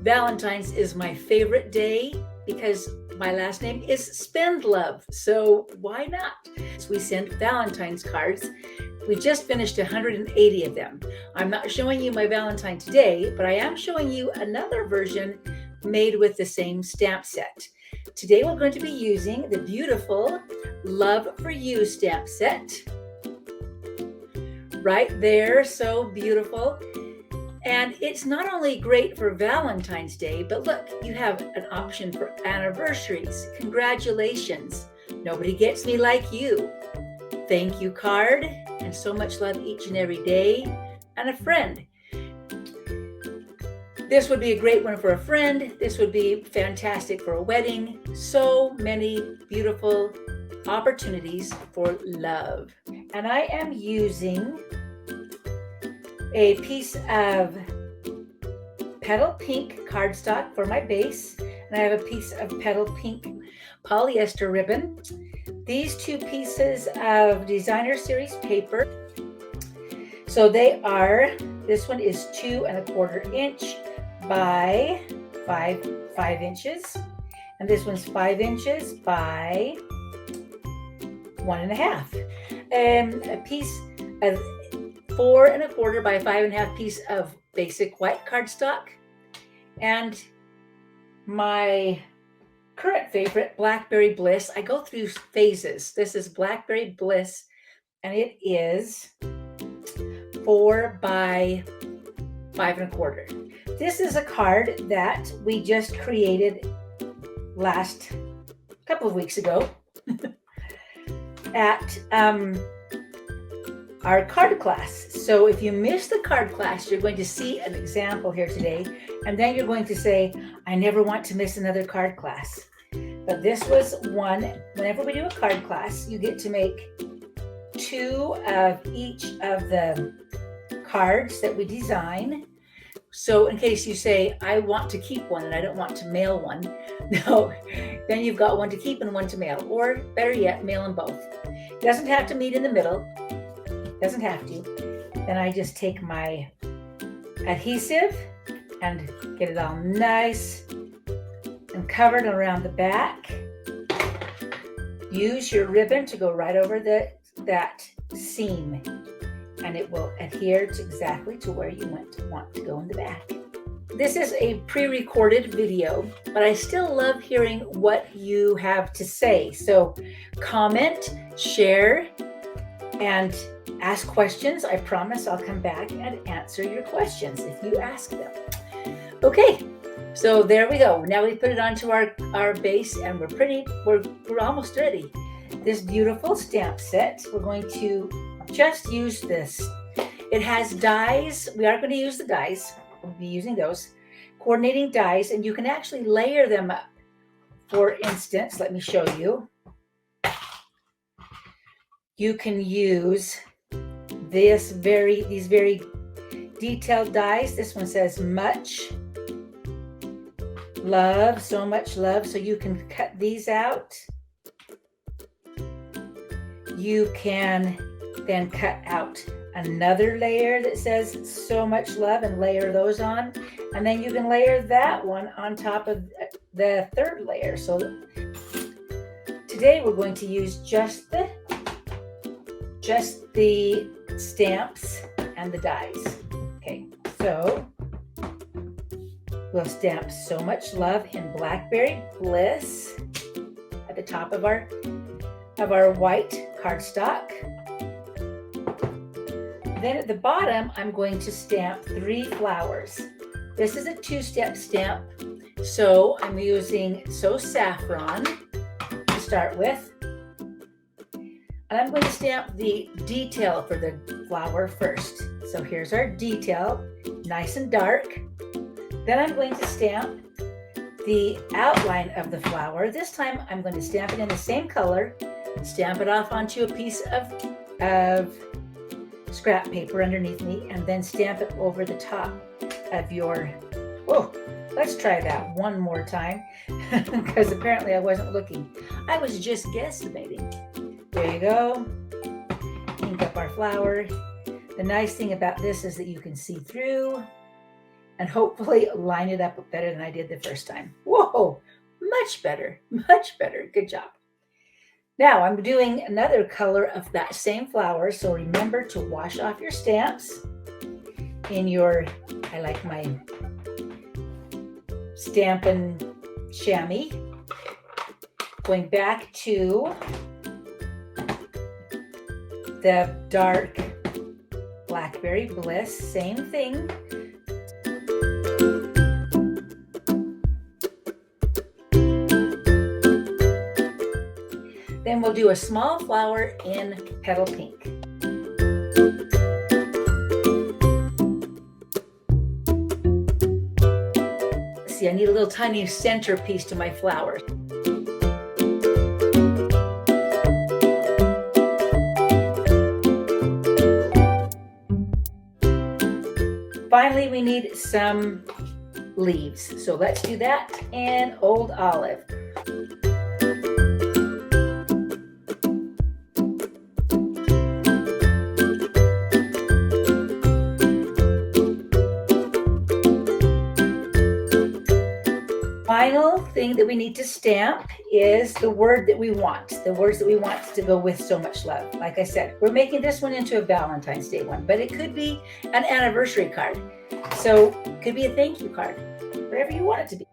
Valentine's is my favorite day because my last name is Spendlove. So why not? So we send Valentine's cards. We just finished 180 of them. I'm not showing you my Valentine today, but I am showing you another version made with the same stamp set. Today we're going to be using the beautiful Love for You stamp set. Right there, so beautiful. And it's not only great for Valentine's Day, but look, you have an option for anniversaries. Congratulations. Nobody gets me like you. Thank you card, and so much love each and every day, and a friend. This would be a great one for a friend. This would be fantastic for a wedding. So many beautiful opportunities for love. And I am using a piece of Petal Pink cardstock for my base, and I have a piece of Petal Pink polyester ribbon. These two pieces of Designer Series paper. So they are, this one is 2 1/4 inch by 5 inches, and this one's 5 inches by 1 1/2. A piece of 4 1/4 by 5 1/2 piece of basic white cardstock, and my current favorite, Blackberry Bliss. I go through phases. This is Blackberry Bliss, and it is 4 by 5 1/4. This is a card that we just created last couple of weeks ago at our card class. So if you missed the card class, you're going to see an example here today, and then you're going to say, I never want to miss another card class. But this was one. Whenever we do a card class, you get to make 2 of each of the cards that we design. So in case you say, I want to keep one and I don't want to mail one, no, then you've got one to keep and one to mail, or better yet, mail them both. It doesn't have to meet in the middle. Doesn't have to. Then I just take my adhesive and get it all nice and covered around the back. Use your ribbon to go right over that seam, and it will adhere to exactly to where you want to go in the back. This is a pre-recorded video, but I still love hearing what you have to say. So comment, share, and ask questions. I promise I'll come back and answer your questions if you ask them. Okay, so there we go. Now we put it onto our base, and we're almost ready. This beautiful stamp set, we're going to just use this. It has dies. We are going to use the dies. We'll be using those coordinating dies, and you can actually layer them up. For instance, let me show you. You can use these very detailed dies. This one says much love, so much love. So you can cut these out. You can then cut out another layer that says so much love and layer those on. And then you can layer that one on top of the third layer. So today we're going to use just the stamps and the dies. Okay, so we'll stamp so much love in Blackberry Bliss at the top of our white cardstock. Then at the bottom, I'm going to stamp 3 flowers. This is a 2-step stamp, so I'm using So Saffron to start with. And I'm going to stamp the detail for the flower first. So here's our detail, nice and dark. Then I'm going to stamp the outline of the flower. This time I'm going to stamp it in the same color, stamp it off onto a piece of scrap paper underneath me, and then stamp it over the top of your, let's try that one more time, because apparently I wasn't looking. I was just guesstimating. There you go. Ink up our flower. The nice thing about this is that you can see through, and hopefully line it up better than I did the first time. Whoa, much better, much better. Good job. Now I'm doing another color of that same flower, so remember to wash off your stamps in your, I like my Stampin' chamois. Going back to the dark Blackberry Bliss, same thing. Then we'll do a small flower in Petal Pink. See, I need a little tiny centerpiece to my flower. Finally, we need some leaves. So let's do that in Old Olive. Final thing that we need to stamp is the word that we want, the words that we want to go with so much love. Like I said, we're making this one into a Valentine's Day one, but it could be an anniversary card. So it could be a thank you card, whatever you want it to be.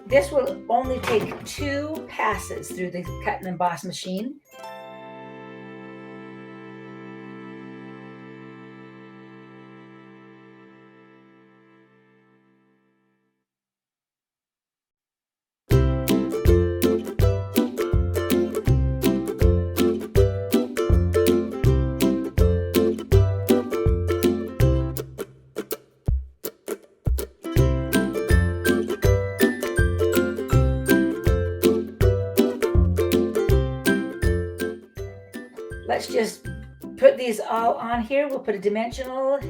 This will only take 2 passes through the cut and emboss machine. Let's just put these all on here. We'll put a dimensional.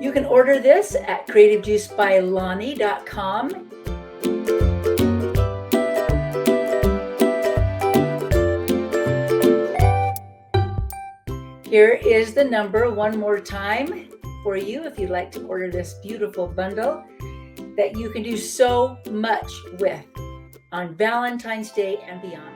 You can order this at creativejuicebylonnie.com. Here is the number one more time for you if you'd like to order this beautiful bundle that you can do so much with on Valentine's Day and beyond.